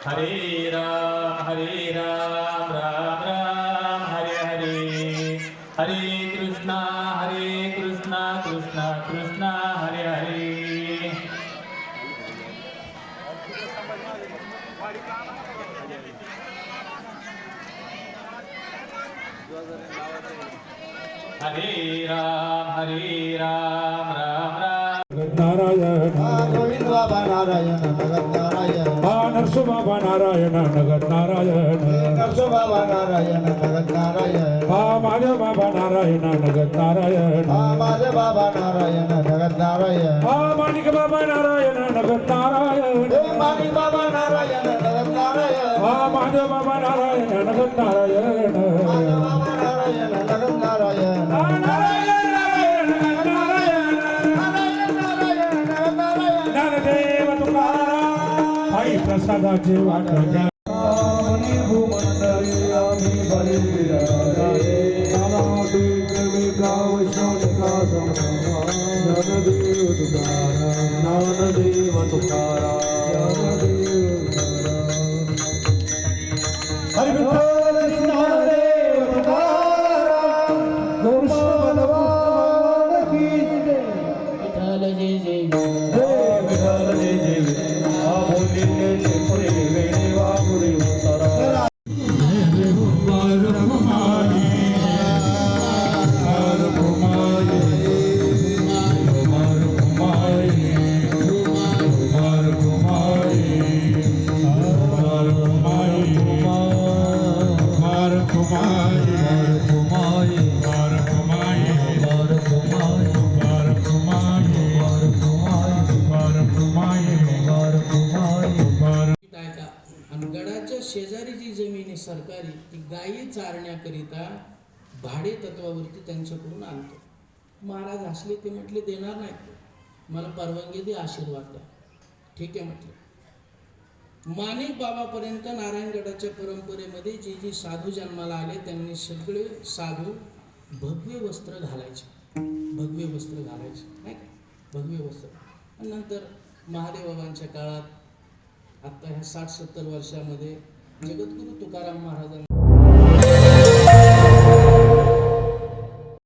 हरे राम राम राम हरे हरे, हरे कृष्णा कृष्णा कृष्णा हरे हरे। हरे राम राम नारायण गोविंद बाबा नारायण नगत नारायण नरसो बाबा नारायण नगत नारायण नरसो बाबा नारायण नगत नारायण माझे बाबा नारायण नगत नारायण माझे बाबा नारायण नगत नारायण माणिक बाबा नारायण नगत नारायण माणिक बाबा नारायण नगत नारायण माझे बाबा नारायण नगत नारायण माझे बाबा नारायण नगत नारायण नारायण नारायण नारायण ज्ञानदेव तुकाराम आई प्रसादाचे वाटण्या भूमंडळी आम्ही बळी विराजे नानादिक विकाव शोणिका सममा ज्ञानदेव तुकाराम ज्ञानदेव तुकाराम ज्ञानदेव तुकाराम हरि विठ्ठल ज्ञानदेव तुकाराम गोपाल भगवान की जय विठ्ठल जय जय जय विठ्ठल जय जय बोलिले पुरे वेणे वापुरे उतरा गडाच्या शेजारी जी जमीन आहे सरकारी ती गायी चारण्याकरिता भाडे तत्वावरती त्यांच्याकडून आणतो. महाराज हसले, ते म्हटले देणार नाहीत, मला परवानगी दे, आशीर्वाद द्या. ठीक आहे म्हटलं. माणिक बाबापर्यंत नारायणगडाच्या परंपरेमध्ये जे जे साधू जन्माला आले त्यांनी सगळे साधू भगवे वस्त्र घालायचे, भगवे वस्त्र घालायचे नाही का, भगवे वस्त्र. आणि नंतर महादेवबाबांच्या काळात आता ह्या 60-70 वर्षामध्ये जगद्गुरु तुकाराम महाराजांनी